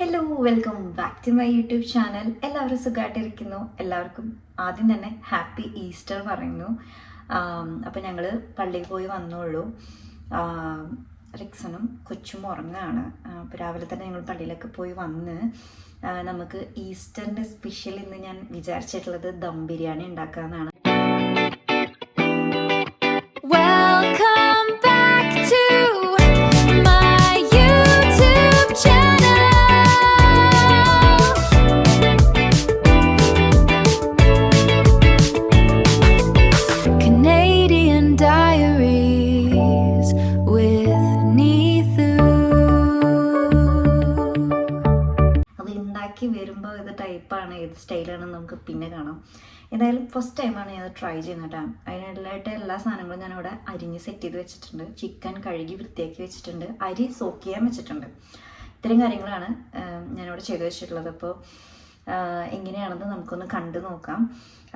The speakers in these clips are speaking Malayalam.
Hello, welcome back to my YouTube channel. എല്ലാവരും സുഖമായിട്ടിരിക്കുന്നു. എല്ലാവർക്കും ആദ്യം തന്നെ ഹാപ്പി ഈസ്റ്റർ പറയുന്നു. അപ്പോൾ ഞങ്ങൾ പള്ളിയിൽ പോയി വന്നുള്ളൂ. റിക്സണും കൊച്ചും ഉറങ്ങുകയാണ്. അപ്പോൾ രാവിലെ തന്നെ ഞങ്ങൾ പള്ളിയിലൊക്കെ പോയി വന്ന് നമുക്ക് ഈസ്റ്ററിൻ്റെ സ്പെഷ്യൽ ഇന്ന് ഞാൻ വിചാരിച്ചിട്ടുള്ളത് ദം ബിരിയാണി ഉണ്ടാക്കാമെന്നാണ്. വരുമ്പോൾ ഏത് ടൈപ്പാണ് ഏത് സ്റ്റൈലാണെന്ന് നമുക്ക് പിന്നെ കാണാം. എന്തായാലും ഫസ്റ്റ് ടൈമാണ് ഞാൻ ട്രൈ ചെയ്യുന്നത് കേട്ടോ. അതിനായിട്ട് എല്ലാ സാധനങ്ങളും ഞാനിവിടെ അരിഞ്ഞ് സെറ്റ് ചെയ്ത് വെച്ചിട്ടുണ്ട്. ചിക്കൻ കഴുകി വൃത്തിയാക്കി വെച്ചിട്ടുണ്ട്. അരി സോക്ക് ചെയ്യാൻ വെച്ചിട്ടുണ്ട്. ഇത്രയും കാര്യങ്ങളാണ് ഞാനിവിടെ ചെയ്ത് വെച്ചിട്ടുള്ളത്. അപ്പോൾ എങ്ങനെയാണെന്ന് നമുക്കൊന്ന് കണ്ടു നോക്കാം.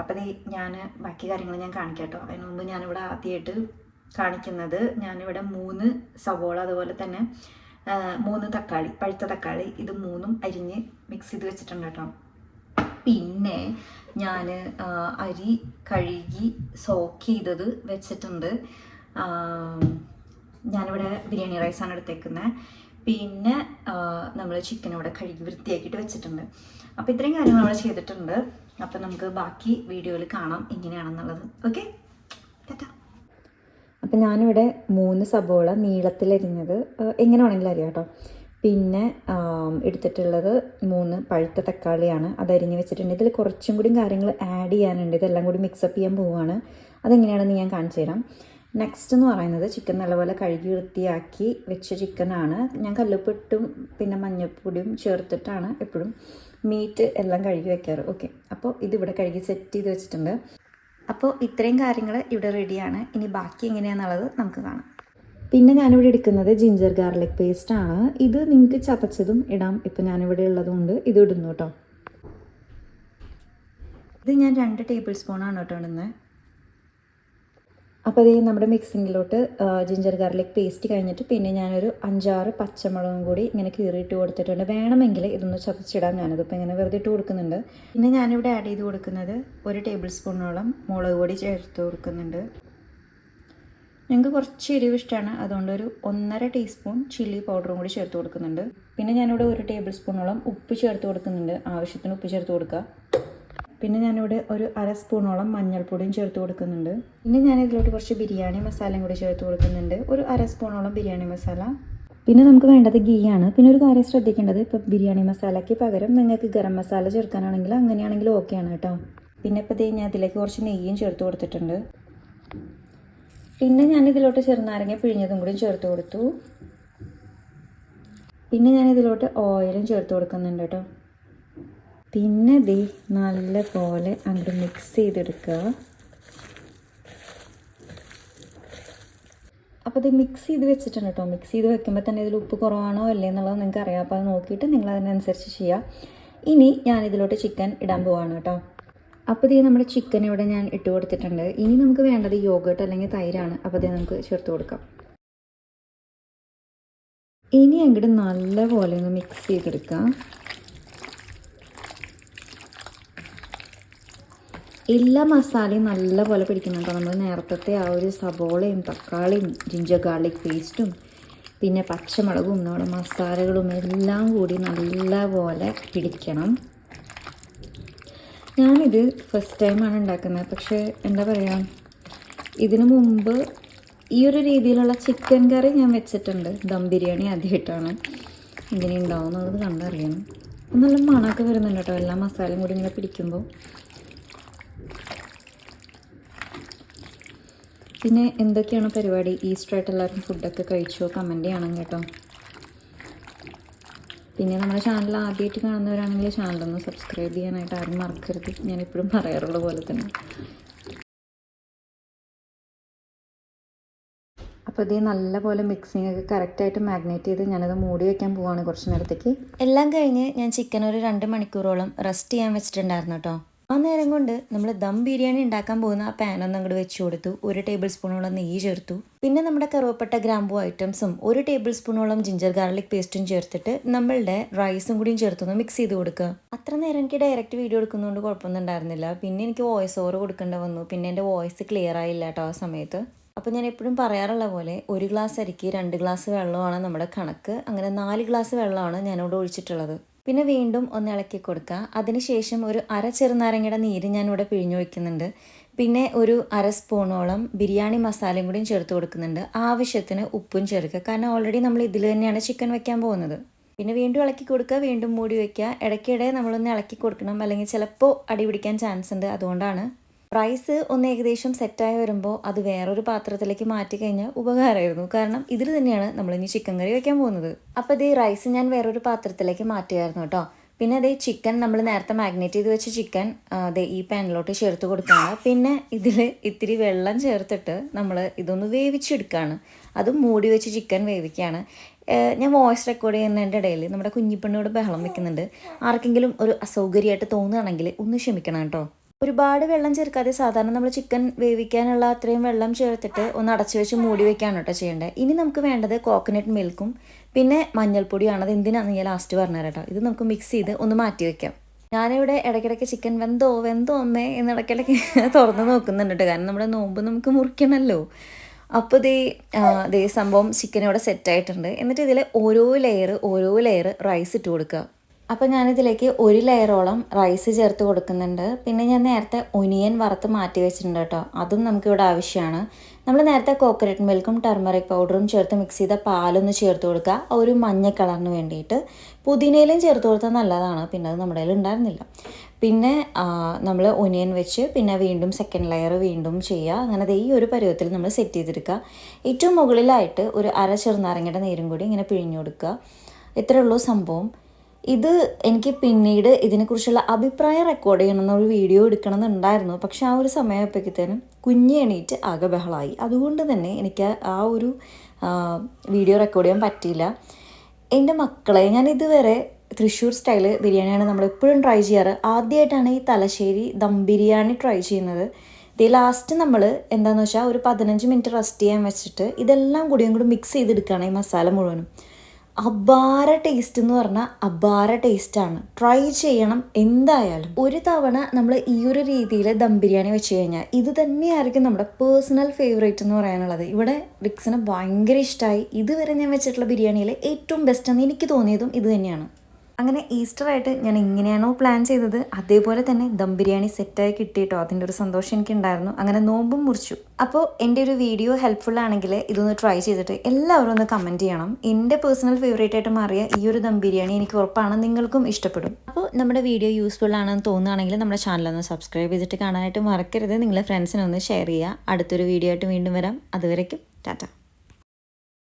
അപ്പോൾ ഞാൻ ബാക്കി കാര്യങ്ങൾ ഞാൻ കാണിക്കാം കേട്ടോ. അതിന് മുമ്പ് ഞാനിവിടെ ആദ്യമായിട്ട് കാണിക്കുന്നത്, ഞാനിവിടെ 3 സവോള, അതുപോലെ തന്നെ 3 തക്കാളി, പഴുത്ത തക്കാളി, ഇത് 3ഉം അരിഞ്ഞ് മിക്സ് ചെയ്ത് വെച്ചിട്ടുണ്ട് കേട്ടോ. പിന്നെ ഞാൻ അരി കഴുകി സോക്ക് ചെയ്തത് വെച്ചിട്ടുണ്ട്. ഞാനിവിടെ ബിരിയാണി റൈസാണ് എടുത്തേക്കുന്നത്. പിന്നെ നമ്മൾ ചിക്കൻ ഇവിടെ കഴുകി വൃത്തിയാക്കിയിട്ട് വെച്ചിട്ടുണ്ട്. അപ്പോൾ ഇത്രയും കാര്യങ്ങൾ അവിടെ ചെയ്തിട്ടുണ്ട്. അപ്പോൾ നമുക്ക് ബാക്കി വീഡിയോയിൽ കാണാം എങ്ങനെയാണെന്നുള്ളത്. ഓക്കെ, ടാറ്റാ. അപ്പം ഞാനിവിടെ 3 സബോള നീളത്തിലരിഞ്ഞത് എങ്ങനെ വേണമെങ്കിലും അറിയാം കേട്ടോ. പിന്നെ എടുത്തിട്ടുള്ളത് 3 പഴുത്ത തക്കാളിയാണ്, അതരിഞ്ഞ് വെച്ചിട്ടുണ്ട്. ഇതിൽ കുറച്ചും കൂടി കാര്യങ്ങൾ ആഡ് ചെയ്യാനുണ്ട്. ഇതെല്ലാം കൂടി മിക്സപ്പ് ചെയ്യാൻ പോവുകയാണ്. അതെങ്ങനെയാണെന്ന് ഞാൻ കാണിച്ചു തരാം. നെക്സ്റ്റ് എന്ന് പറയുന്നത് ചിക്കൻ നല്ലപോലെ കഴുകി വൃത്തിയാക്കി വെച്ച ചിക്കനാണ്. ഞാൻ കല്ലുപ്പിട്ടും പിന്നെ മഞ്ഞൾപ്പൊടിയും ചേർത്തിട്ടാണ് എപ്പോഴും മീറ്റ് എല്ലാം കഴുകി വെക്കാറ്. ഓക്കെ, അപ്പോൾ ഇതിവിടെ കഴുകി സെറ്റ് ചെയ്ത് വെച്ചിട്ടുണ്ട്. അപ്പോൾ ഇത്രയും കാര്യങ്ങൾ ഇവിടെ റെഡിയാണ്. ഇനി ബാക്കി എങ്ങനെയാണെന്നുള്ളത് നമുക്ക് കാണാം. പിന്നെ ഞാനിവിടെ എടുക്കുന്നത് ജിഞ്ചർ ഗാർലിക് പേസ്റ്റാണ്. ഇത് നിങ്ങൾക്ക് ചതച്ചതും ഇടാം. ഇപ്പം ഞാനിവിടെ ഉള്ളതുകൊണ്ട് ഇത് ഇടുന്നു കേട്ടോ. ഇത് ഞാൻ 2 ടേബിൾ സ്പൂണാണ് കേട്ടോ ഇടുന്നത്. അപ്പോൾ ഇത് നമ്മുടെ മിക്സിങ്ങിലോട്ട് ജിഞ്ചർ ഗാർലിക് പേസ്റ്റ് കഴിഞ്ഞിട്ട് പിന്നെ ഞാനൊരു 5-6 പച്ചമുളകും കൂടി ഇങ്ങനെ കീറിയിട്ട് കൊടുത്തിട്ടുണ്ട്. വേണമെങ്കിൽ ഇതൊന്ന് ചതച്ചിടാം. ഞാനിതിപ്പോൾ ഇങ്ങനെ വെറുതെ ഇട്ട് കൊടുക്കുന്നുണ്ട്. പിന്നെ ഞാനിവിടെ ആഡ് ചെയ്ത് കൊടുക്കുന്നത് 1 ടേബിൾ സ്പൂണോളം മുളക് പൊടി ചേർത്ത് കൊടുക്കുന്നുണ്ട്. ഞങ്ങൾക്ക് കുറച്ച് എരിവ് ഇഷ്ടമാണ്, അതുകൊണ്ട് ഒരു 1.5 ടീസ്പൂൺ ചില്ലി പൗഡറും കൂടി ചേർത്ത് കൊടുക്കുന്നുണ്ട്. പിന്നെ ഞാനിവിടെ 1 ടേബിൾ സ്പൂണോളം ഉപ്പ് ചേർത്ത് കൊടുക്കുന്നുണ്ട്. ആവശ്യത്തിന് ഉപ്പ് ചേർത്ത് കൊടുക്കുക. പിന്നെ ഞാനിവിടെ ഒരു 1/2 സ്പൂണോളം മഞ്ഞൾപ്പൊടിയും ചേർത്ത് കൊടുക്കുന്നുണ്ട്. പിന്നെ ഞാനിതിലോട്ട് കുറച്ച് ബിരിയാണി മസാലയും കൂടി ചേർത്ത് കൊടുക്കുന്നുണ്ട്, ഒരു 1/2 സ്പൂണോളം ബിരിയാണി മസാല. പിന്നെ നമുക്ക് വേണ്ടത് ഗീയാണ്. പിന്നെ ഒരു കാര്യം ശ്രദ്ധിക്കേണ്ടത്, ഇപ്പോൾ ബിരിയാണി മസാലയ്ക്ക് പകരം നിങ്ങൾക്ക് ഗരം മസാല ചേർക്കാനാണെങ്കിൽ അങ്ങനെയാണെങ്കിൽ ഓക്കെയാണ് കേട്ടോ. പിന്നെ ഇപ്പോൾ ഞാൻ ഇതിലേക്ക് കുറച്ച് നെയ്യും ചേർത്ത് കൊടുത്തിട്ടുണ്ട്. പിന്നെ ഞാനിതിലോട്ട് ചെറുനാരങ്ങ പിഴിഞ്ഞതും കൂടി ചേർത്ത് കൊടുത്തു. പിന്നെ ഞാനിതിലോട്ട് ഓയിലും ചേർത്ത് കൊടുക്കുന്നുണ്ട് കേട്ടോ. പിന്നെ നല്ല പോലെ അങ്ങോട്ട് മിക്സ് ചെയ്തെടുക്കുക. അപ്പോൾ ഇത് മിക്സ് ചെയ്ത് വെച്ചിട്ടുണ്ട് കേട്ടോ. മിക്സ് ചെയ്ത് വെക്കുമ്പോൾ തന്നെ ഇതിൽ ഉപ്പ് കുറവാണോ അല്ലേ എന്നുള്ളത് നിങ്ങൾക്ക് അറിയാം. അപ്പോൾ അത് നോക്കിയിട്ട് നിങ്ങൾ അതിനനുസരിച്ച് ചെയ്യുക. ഇനി ഞാനിതിലോട്ട് ചിക്കൻ ഇടാൻ പോവാണ് കേട്ടോ. അപ്പോൾ നമ്മുടെ ചിക്കൻ ഇവിടെ ഞാൻ ഇട്ട് കൊടുത്തിട്ടുണ്ട്. ഇനി നമുക്ക് വേണ്ടത് യോഗേർട്ട് അല്ലെങ്കിൽ തൈരാണ്. അപ്പോൾ നമുക്ക് ചേർത്ത് കൊടുക്കാം. ഇനി അങ്ങോട്ട് നല്ല പോലെ ഒന്ന് മിക്സ് ചെയ്തെടുക്കാം. എല്ലാ മസാലയും നല്ലപോലെ പിടിക്കുന്നുണ്ടോ. നമ്മൾ നേരത്തെ ആ ഒരു സബോളയും തക്കാളിയും ജിഞ്ചർ ഗാർലിക് പേസ്റ്റും പിന്നെ പച്ചമുളകും നമ്മുടെ മസാലകളും എല്ലാം കൂടി നല്ലപോലെ പിടിക്കണം. ഞാനിത് ഫസ്റ്റ് ടൈമാണ് ഉണ്ടാക്കുന്നത്. പക്ഷേ എന്താ പറയുക, ഇതിനു മുമ്പ് ഈ ഒരു രീതിയിലുള്ള ചിക്കൻ കറി ഞാൻ വെച്ചിട്ടുണ്ട്. ദം ബിരിയാണി ആദ്യമായിട്ടാണ്. ഇങ്ങനെ ഉണ്ടാവും എന്നുള്ളത് കണ്ടറിയണം. നല്ല മണമൊക്കെ വരുന്നുണ്ട് കേട്ടോ, എല്ലാ മസാലയും കൂടി ഇങ്ങനെ പിടിക്കുമ്പോൾ. പിന്നെ എന്തൊക്കെയാണ് പരിപാടി? ഈസ്റ്ററായിട്ട് എല്ലാവരും ഫുഡൊക്കെ കഴിച്ചോ? കമൻറ്റ് ചെയ്യണം കേട്ടോ. പിന്നെ നമ്മുടെ ചാനൽ ആദ്യമായിട്ട് കാണുന്നവരാണെങ്കിൽ ചാനലൊന്ന് സബ്സ്ക്രൈബ് ചെയ്യാനായിട്ട് ആരും മറക്കരുത്. ഞാനെപ്പോഴും പറയാറുള്ള പോലെ തന്നെ. അപ്പോൾ നല്ല പോലെ മിക്സിംഗ് ഒക്കെ കറക്റ്റായിട്ട് മാഗ്നേറ്റ് ചെയ്ത് ഞാനത് മൂടി വയ്ക്കാൻ പോവാണ് കുറച്ച് നേരത്തേക്ക്. എല്ലാം കഴിഞ്ഞ് ഞാൻ ചിക്കൻ ഒരു 2 മണിക്കൂറോളം റെസ്റ്റ് ചെയ്യാൻ വെച്ചിട്ടുണ്ടായിരുന്നു കേട്ടോ. ആ നേരം കൊണ്ട് നമ്മൾ ദം ബിരിയാണി ഉണ്ടാക്കാൻ പോകുന്ന ആ പാനൊന്ന് അങ്ങോട്ട് വെച്ച് കൊടുത്തു. 1 ടേബിൾ സ്പൂണോളം നെയ്യ് ചേർത്തു. പിന്നെ നമ്മുടെ കറുവപ്പട്ട ഗ്രാമ്പൂ ഐറ്റംസും 1 ടേബിൾ സ്പൂണോളം ജിഞ്ചർ ഗാർലിക് പേസ്റ്റും ചേർത്തിട്ട് നമ്മളുടെ റൈസും കൂടിയും ചേർത്തൊന്ന് മിക്സ് ചെയ്ത് കൊടുക്കുക. അത്ര നേരം എനിക്ക് ഡയറക്റ്റ് വീഡിയോ എടുക്കുന്നതുകൊണ്ട് കുഴപ്പമൊന്നും ഉണ്ടായിരുന്നില്ല. പിന്നെ എനിക്ക് വോയിസ് ഓവർ കൊടുക്കേണ്ടി വന്നു. പിന്നെ എൻ്റെ വോയിസ് ക്ലിയർ ആയില്ല കേട്ടോ ആ സമയത്ത്. അപ്പോൾ ഞാൻ എപ്പോഴും പറയാറുള്ള പോലെ 1 ഗ്ലാസ് അരിക്ക് 2 ഗ്ലാസ് വെള്ളമാണ് നമ്മുടെ കണക്ക്. അങ്ങനെ 4 ഗ്ലാസ് വെള്ളമാണ് ഞാനിവിടെ ഒഴിച്ചിട്ടുള്ളത്. പിന്നെ വീണ്ടും ഒന്ന് ഇളക്കി കൊടുക്കുക. അതിനുശേഷം ഒരു അര ചെറുനാരങ്ങയുടെ നീര് ഞാനിവിടെ പിഴിഞ്ഞൊഴിക്കുന്നുണ്ട്. പിന്നെ ഒരു അര സ്പൂണോളം ബിരിയാണി മസാലയും കൂടിയും ചേർത്ത് കൊടുക്കുന്നുണ്ട്. ആവശ്യത്തിന് ഉപ്പും ചേർക്കുക. കാരണം ഓൾറെഡി നമ്മൾ ഇതിൽ തന്നെയാണ് ചിക്കൻ വെക്കാൻ പോകുന്നത്. പിന്നെ വീണ്ടും ഇളക്കി കൊടുക്കുക, വീണ്ടും മൂടി വയ്ക്കുക. ഇടയ്ക്കിടെ നമ്മളൊന്ന് ഇളക്കി കൊടുക്കണം, അല്ലെങ്കിൽ ചിലപ്പോൾ അടി പിടിക്കാൻ ചാൻസ് ഉണ്ട്. അതുകൊണ്ടാണ് റൈസ് ഒന്ന് ഏകദേശം സെറ്റായി വരുമ്പോൾ അത് വേറൊരു പാത്രത്തിലേക്ക് മാറ്റി കഴിഞ്ഞാൽ ഉപകാരമായിരുന്നു. കാരണം ഇതിൽ തന്നെയാണ് നമ്മളിനി ചിക്കൻ കറി വയ്ക്കാൻ പോകുന്നത്. അപ്പോൾ ഇത് റൈസ് ഞാൻ വേറൊരു പാത്രത്തിലേക്ക് മാറ്റിയായിരുന്നു കേട്ടോ. പിന്നെ അതേ ചിക്കൻ നമ്മൾ നേരത്തെ മാഗ്നേറ്റ് ചെയ്ത് വെച്ച ചിക്കൻ അതേ ഈ പാനിലോട്ട് ചേർത്ത് കൊടുക്കുകയാണ്. പിന്നെ ഇതിൽ ഇത്തിരി വെള്ളം ചേർത്തിട്ട് നമ്മൾ ഇതൊന്ന് വേവിച്ചെടുക്കുകയാണ്. അതും മൂടി വെച്ച് ചിക്കൻ വേവിക്കുകയാണ്. ഞാൻ വോയിസ് റെക്കോർഡ് ചെയ്യുന്നതിൻ്റെ ഇടയിൽ നമ്മുടെ കുഞ്ഞിപ്പെണ്ണോട് ബഹളം വെക്കുന്നുണ്ട്. ആർക്കെങ്കിലും ഒരു അസൗകര്യമായിട്ട് തോന്നുകയാണെങ്കിൽ ഒന്ന് ക്ഷമിക്കണം കേട്ടോ. ഒരുപാട് വെള്ളം ചേർക്കാതെ സാധാരണ നമ്മൾ ചിക്കൻ വേവിക്കാനുള്ള അത്രയും വെള്ളം ചേർത്തിട്ട് ഒന്ന് അടച്ചു വെച്ച് മൂടി വെക്കാണ് കേട്ടോ ചെയ്യേണ്ടത്. ഇനി നമുക്ക് വേണ്ടത് കോക്കനട്ട് മിൽക്കും പിന്നെ മഞ്ഞൾപ്പൊടിയാണ്. അത് എന്തിനാണെന്ന് ഞാൻ ലാസ്റ്റ് പറഞ്ഞുതരാം കേട്ടോ. ഇത് നമുക്ക് മിക്സ് ചെയ്ത് ഒന്ന് മാറ്റി വെക്കാം. ഞാനിവിടെ ഇടയ്ക്കിടയ്ക്ക് ചിക്കൻ വെന്തോ അമ്മേ എന്ന് ഇടയ്ക്കിടയ്ക്ക് തുറന്ന് നോക്കുന്നുണ്ട് കേട്ടോ. കാരണം നമ്മുടെ നോമ്പ് നമുക്ക് മുറിക്കണമല്ലോ. അപ്പോൾ ഇതേ സംഭവം ചിക്കൻ ഇവിടെ സെറ്റായിട്ടുണ്ട്. എന്നിട്ട് ഇതിൽ ഓരോ ലെയർ റൈസ് ഇട്ട് കൊടുക്കുക. അപ്പോൾ ഞാനിതിലേക്ക് 1 ലെയറോളം റൈസ് ചേർത്ത് കൊടുക്കുന്നുണ്ട്. പിന്നെ ഞാൻ നേരത്തെ ഒനിയൻ വറുത്ത് മാറ്റി വെച്ചിട്ടുണ്ട് കേട്ടോ. അതും നമുക്കിവിടെ ആവശ്യമാണ്. നമ്മൾ നേരത്തെ കോക്കനട്ട് മിൽക്കും ടർമറിക് പൗഡറും ചേർത്ത് മിക്സ് ചെയ്ത പാലൊന്ന് ചേർത്ത് കൊടുക്കുക, ഒരു മഞ്ഞ കളറിന് വേണ്ടിയിട്ട്. പുതിനയിലും ചേർത്ത് കൊടുത്താൽ നല്ലതാണ്. പിന്നെ അത് നമ്മുടെ കയ്യിൽ ഉണ്ടായിരുന്നില്ല. പിന്നെ നമ്മൾ ഒനിയൻ വെച്ച് പിന്നെ വീണ്ടും സെക്കൻഡ് ലെയർ വീണ്ടും ചെയ്യുക. അങ്ങനെ ഈ ഒരു പരുവത്തിൽ നമ്മൾ സെറ്റ് ചെയ്തെടുക്കുക. ഏറ്റവും മുകളിലായിട്ട് ഒരു അര ചെറുനാരങ്ങയുടെ നീരും കൂടി ഇങ്ങനെ പിഴിഞ്ഞു കൊടുക്കുക. ഇത്രയേ ഉള്ളൂ സംഭവം. ഇത് എനിക്ക് പിന്നീട് ഇതിനെക്കുറിച്ചുള്ള അഭിപ്രായം റെക്കോർഡ് ചെയ്യണമെന്നൊരു വീഡിയോ എടുക്കണമെന്നുണ്ടായിരുന്നു. പക്ഷെ ആ ഒരു സമയപ്പോഴത്തേനും കുഞ്ഞ് എണീറ്റ് ആകെ ബഹളമായി. അതുകൊണ്ട് തന്നെ എനിക്ക് ആ ഒരു വീഡിയോ റെക്കോർഡ് ചെയ്യാൻ പറ്റിയില്ല. എൻ്റെ മക്കളെ ഞാൻ ഇതുവരെ തൃശ്ശൂർ സ്റ്റൈൽ ബിരിയാണിയാണ് നമ്മളെപ്പോഴും ട്രൈ ചെയ്യാറ്. ആദ്യമായിട്ടാണ് ഈ തലശ്ശേരി ദം ബിരിയാണി ട്രൈ ചെയ്യുന്നത്. ഇത് ലാസ്റ്റ് നമ്മൾ എന്താണെന്ന് വെച്ചാൽ ഒരു 15 മിനിറ്റ് റെസ്റ്റ് ചെയ്യാൻ വെച്ചിട്ട് ഇതെല്ലാം കൂടി മിക്സ് ചെയ്തെടുക്കുകയാണ് ഈ മസാല മുഴുവനും. അപാര ടേസ്റ്റ് എന്ന് പറഞ്ഞാൽ അപാര ടേസ്റ്റാണ്. ട്രൈ ചെയ്യണം എന്തായാലും. ഒരു തവണ നമ്മൾ ഈ ഒരു രീതിയിൽ ദം ബിരിയാണി വെച്ച് കഴിഞ്ഞാൽ ഇത് തന്നെയായിരിക്കും നമ്മുടെ പേഴ്സണൽ ഫേവറേറ്റ് എന്ന് പറയാനുള്ളത്. ഇവിടെ റിക്സിന് ഭയങ്കര ഇഷ്ടമായി. ഇതുവരെ ഞാൻ വെച്ചിട്ടുള്ള ബിരിയാണിയിൽ ഏറ്റവും ബെസ്റ്റ് എന്ന് എനിക്ക് തോന്നിയതും ഇത് തന്നെയാണ്. അങ്ങനെ ഈസ്റ്ററായിട്ട് ഞാൻ എങ്ങനെയാണോ പ്ലാൻ ചെയ്തത് അതേപോലെ തന്നെ ദം ബിരിയാണി സെറ്റായി കിട്ടിയിട്ടോ. അതിൻ്റെ ഒരു സന്തോഷം എനിക്കുണ്ടായിരുന്നു. അങ്ങനെ നോമ്പും മുറിച്ചു. അപ്പോൾ എൻ്റെ ഒരു വീഡിയോ ഹെൽപ്ഫുൾ ആണെങ്കിൽ ഇതൊന്ന് ട്രൈ ചെയ്തിട്ട് എല്ലാവരും ഒന്ന് കമൻറ്റ് ചെയ്യണം. എൻ്റെ പേഴ്സണൽ ഫേവറേറ്റ് ആയിട്ട് മാറിയ ഈ ഒരു ദം ബിരിയാണി എനിക്ക് ഉറപ്പാണ് നിങ്ങൾക്കും ഇഷ്ടപ്പെടും. അപ്പോൾ നമ്മുടെ വീഡിയോ യൂസ്ഫുൾ ആണെന്ന് തോന്നുകയാണെങ്കിൽ നമ്മുടെ ചാനലൊന്ന് സബ്സ്ക്രൈബ് ചെയ്തിട്ട് കാണാനായിട്ട് മറക്കരുത്. നിങ്ങളെ ഫ്രണ്ട്സിനൊന്ന് ഷെയർ ചെയ്യുക. അടുത്തൊരു വീഡിയോ ആയിട്ട് വീണ്ടും വരാം. അതുവരേക്കും ടാറ്റ.